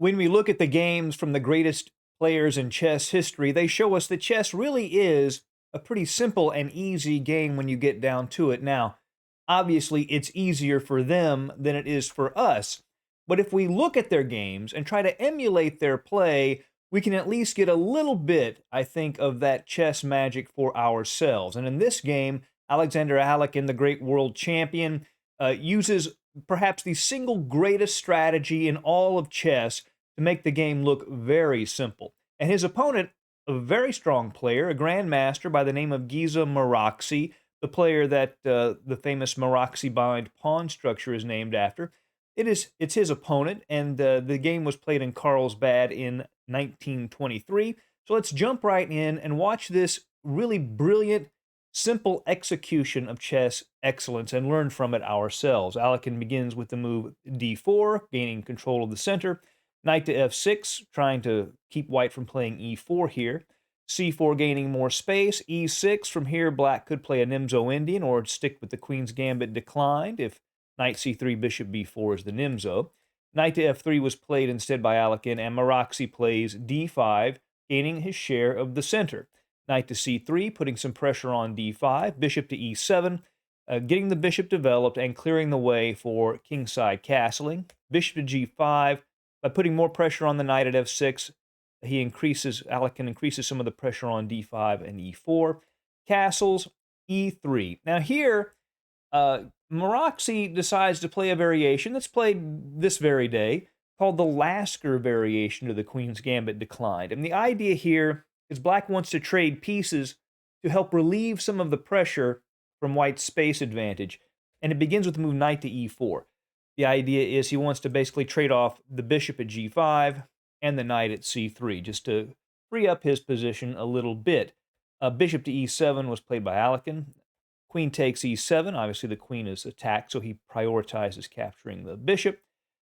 When we look at the games from the greatest players in chess history, they show us that chess really is a pretty simple and easy game when you get down to it. Now, obviously, it's easier for them than it is for us. But if we look at their games and try to emulate their play, we can at least get a little bit, I think, of that chess magic for ourselves. And in this game, Alexander Alekhine, the great world champion, uses perhaps the single greatest strategy in all of chess to make the game look very simple. And his opponent, a very strong player, a grandmaster by the name of Giza Maraxi, the player that the famous Maraxi bind pawn structure is named after. It's his opponent, and the game was played in Carlsbad in 1923. So let's jump right in and watch this really brilliant, simple execution of chess excellence and learn from it ourselves. Alekhine begins with the move d4, gaining control of the center. Knight to f6, trying to keep white from playing e4 here. c4 gaining more space. e6, from here black could play a Nimzo Indian or stick with the queen's gambit declined if knight c3, bishop b4 is the Nimzo. Knight to f3 was played instead by Alekhine, and Maraxi plays d5, gaining his share of the center. Knight to c3, putting some pressure on d5, bishop to e7, getting the bishop developed and clearing the way for kingside castling. Bishop to g5, by putting more pressure on the knight at f6, Alekhine increases some of the pressure on d5 and e4. Castles, e3. Now here, Maraxi decides to play a variation that's played this very day called the Lasker variation to the Queen's Gambit declined. And the idea here is black wants to trade pieces to help relieve some of the pressure from white's space advantage. And it begins with the move knight to e4. The idea is he wants to basically trade off the bishop at g5 and the knight at c3 just to free up his position a little bit. Bishop to e7 was played by Alekhine. Queen takes e7. Obviously, the queen is attacked, so he prioritizes capturing the bishop.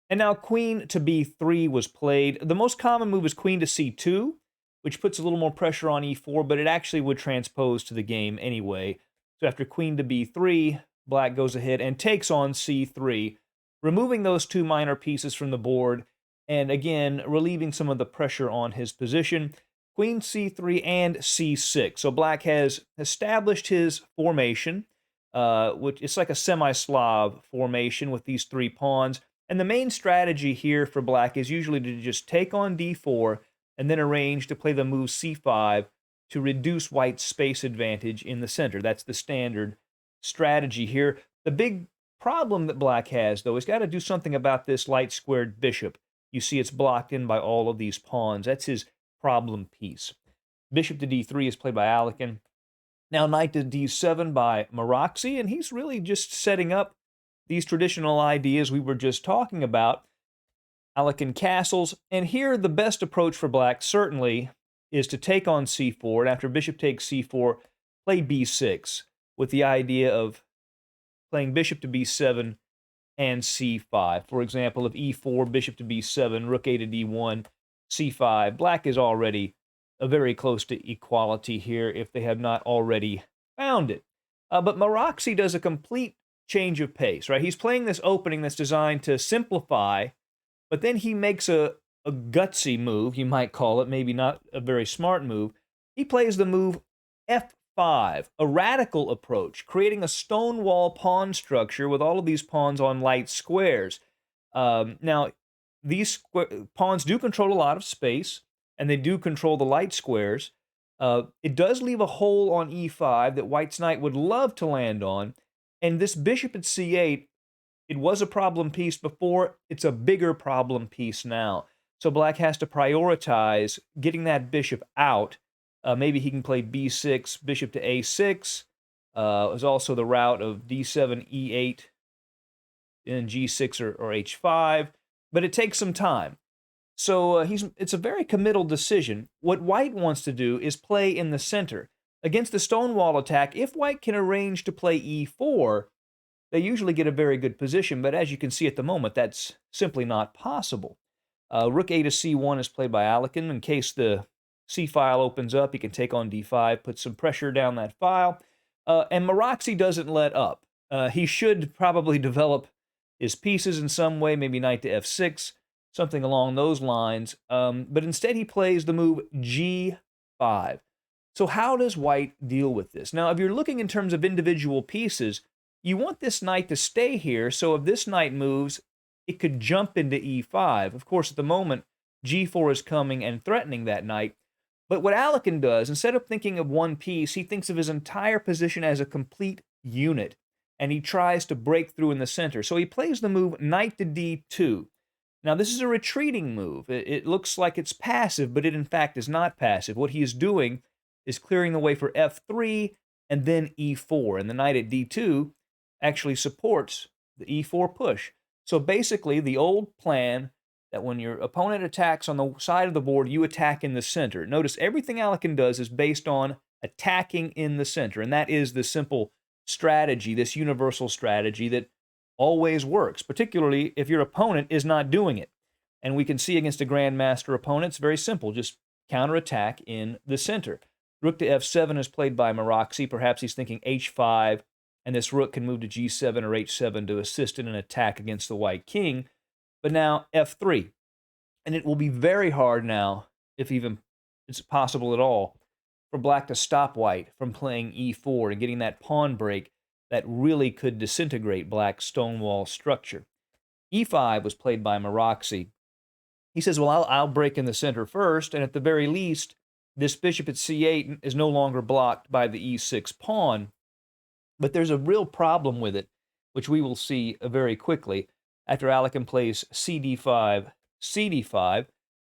And now queen to b3 was played. The most common move is queen to c2, which puts a little more pressure on e4, but it actually would transpose to the game anyway. So after queen to b3, black goes ahead and takes on c3, removing those two minor pieces from the board, and again, relieving some of the pressure on his position. Queen c3 and c6. So black has established his formation, which it's like a semi-Slav formation with these three pawns. And the main strategy here for black is usually to just take on d4 and then arrange to play the move c5 to reduce white's space advantage in the center. That's the standard strategy here. The big problem that black has, though, is got to do something about this light-squared bishop. You see it's blocked in by all of these pawns. That's his problem piece. Bishop to d3 is played by Alekhine. Now knight to d7 by Maraxi, and he's really just setting up these traditional ideas we were just talking about. Alekhine castles, and here the best approach for black certainly is to take on c4, and after bishop takes c4, play b6, with the idea of playing bishop to b7 and c5. For example, if e4, bishop to b7, rook a to d1, c5, black is already very close to equality here if they have not already found it. But Maraxi does a complete change of pace, right? He's playing this opening that's designed to simplify, but then he makes a gutsy move, you might call it, maybe not a very smart move. He plays the move f5, a radical approach, creating a stonewall pawn structure with all of these pawns on light squares. Now, these pawns do control a lot of space, and they do control the light squares. It does leave a hole on e5 that white's knight would love to land on, and this bishop at c8, it was a problem piece before, it's a bigger problem piece now. So black has to prioritize getting that bishop out. Maybe he can play b6, bishop to a6. There's also the route of d7, e8, and g6 or h5. But it takes some time. So it's a very committal decision. What white wants to do is play in the center. Against the stonewall attack, if white can arrange to play e4, they usually get a very good position, but as you can see at the moment, that's simply not possible. Rook a to c1 is played by Alekhine. In case the c file opens up, he can take on d5, put some pressure down that file. And Maraxi doesn't let up. He should probably develop his pieces in some way, maybe knight to f6. something along those lines. But instead, he plays the move g5. So how does white deal with this? Now, if you're looking in terms of individual pieces, you want this knight to stay here, so if this knight moves, it could jump into e5. Of course, at the moment, g4 is coming and threatening that knight. But what Alekhine does, instead of thinking of one piece, he thinks of his entire position as a complete unit, and he tries to break through in the center. So he plays the move knight to d2. Now, this is a retreating move. It looks like it's passive, but it in fact is not passive. What he is doing is clearing the way for f3 and then e4, and the knight at d2 actually supports the e4 push. So basically, the old plan that when your opponent attacks on the side of the board, you attack in the center. Notice everything Alekhine does is based on attacking in the center, and that is the simple strategy, this universal strategy that always works, particularly if your opponent is not doing it. And we can see against a grandmaster opponent, it's very simple, just counterattack in the center. Rook to f7 is played by Maroczy. Perhaps he's thinking h5, and this rook can move to g7 or h7 to assist in an attack against the white king. But now f3. And it will be very hard now, if even it's possible at all, for black to stop white from playing e4 and getting that pawn break that really could disintegrate black's stonewall structure. e5 was played by Maroczy. He says, well, I'll break in the center first, and at the very least, this bishop at c8 is no longer blocked by the e6 pawn. But there's a real problem with it, which we will see very quickly. After Alekhine plays cd5, cd5,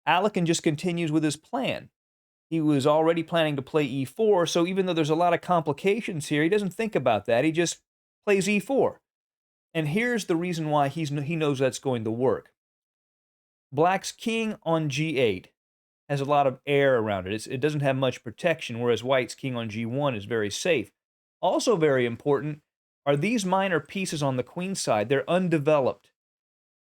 Alekhine just continues with his plan. He was already planning to play e4, so even though there's a lot of complications here, he doesn't think about that. He just plays e4. And here's the reason why he knows that's going to work. Black's king on g8 has a lot of air around it. It doesn't have much protection, whereas white's king on g1 is very safe. Also very important are these minor pieces on the queen side. They're undeveloped.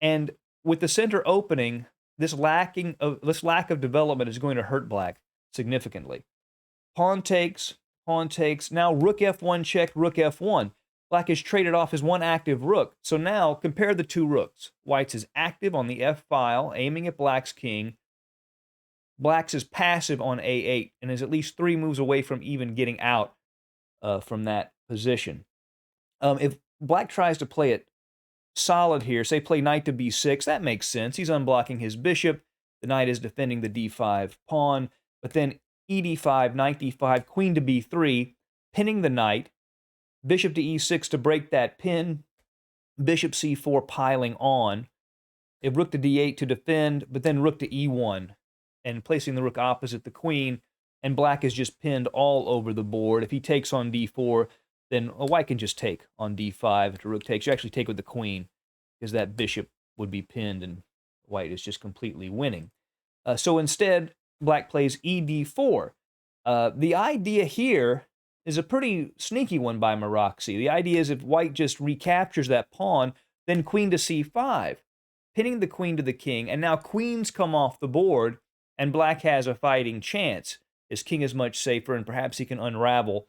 And with the center opening, this lack of development is going to hurt black significantly. Pawn takes, now rook f1 check, rook f1. Black has traded off his one active rook. So now compare the two rooks. White's is active on the f file, aiming at black's king. Black's is passive on a8 and is at least 3 moves away from even getting out from that position. If black tries to play it solid here, say play knight to b6, that makes sense. He's unblocking his bishop. The knight is defending the d5 pawn. But then ed5, knight d5, queen to b3, pinning the knight. Bishop to e6 to break that pin. Bishop c4 piling on. If rook to d8 to defend, but then rook to e1 and placing the rook opposite the queen. And black is just pinned all over the board. If he takes on d4, then white can just take on d5. If the rook takes, you actually take with the queen because that bishop would be pinned and white is just completely winning. So instead, black plays ed4. The idea here is a pretty sneaky one by Maroczy. The idea is if white just recaptures that pawn, then queen to c5, pinning the queen to the king, and now queens come off the board, and black has a fighting chance. His king is much safer, and perhaps he can unravel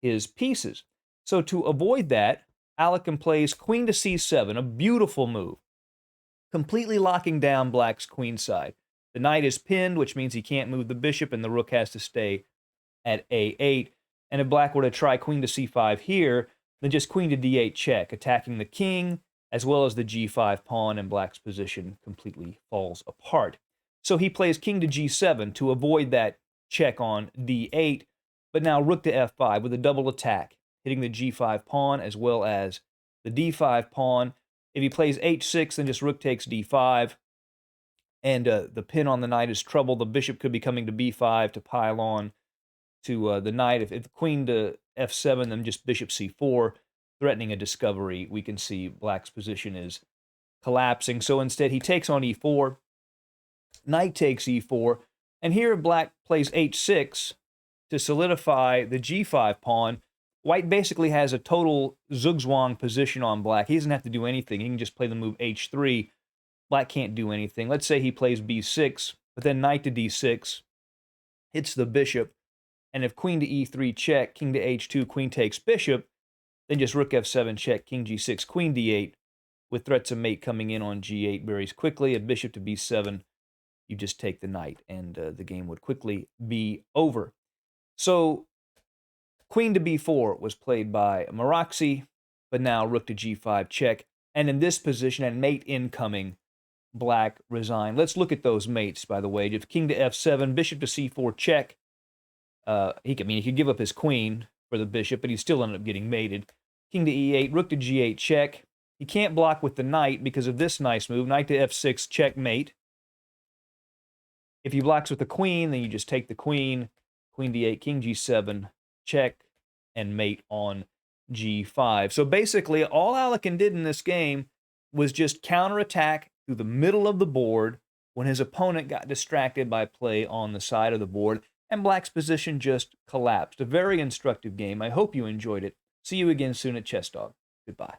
his pieces. So to avoid that, Alekhine plays queen to c7, a beautiful move, completely locking down black's queen side. The knight is pinned, which means he can't move the bishop, and the rook has to stay at a8. And if black were to try queen to c5 here, then just queen to d8 check, attacking the king, as well as the g5 pawn, and black's position completely falls apart. So he plays king to g7 to avoid that check on d8, but now rook to f5 with a double attack, hitting the g5 pawn as well as the d5 pawn. If he plays h6, then just rook takes d5, and the pin on the knight is trouble. The bishop could be coming to b5 to pile on to the knight. If queen to f7, then just bishop c4, threatening a discovery. We can see black's position is collapsing. So instead, he takes on e4, knight takes e4, and here black plays h6 to solidify the g5 pawn. White basically has a total zugzwang position on black. He doesn't have to do anything. He can just play the move h3. Black can't do anything. Let's say he plays b6, but then knight to d6, hits the bishop, and if queen to e3 check, king to h2, queen takes bishop, then just rook f7 check, king g6, queen d8 with threats of mate coming in on g8 very quickly. A bishop to b7, you just take the knight, and the game would quickly be over. So queen to b4 was played by Maraxi, but now rook to g5 check. And in this position, and mate incoming, black resigned. Let's look at those mates, by the way. If king to f7, bishop to c4 check. He could give up his queen for the bishop, but he still ended up getting mated. King to e8, rook to g8 check. He can't block with the knight because of this nice move. Knight to f6, checkmate. If he blocks with the queen, then you just take the queen. Queen d8, king g7, check, and mate on g5. So basically, all Alekhine did in this game was just counterattack through the middle of the board when his opponent got distracted by play on the side of the board, and black's position just collapsed. A very instructive game. I hope you enjoyed it. See you again soon at Chess Dog. Goodbye.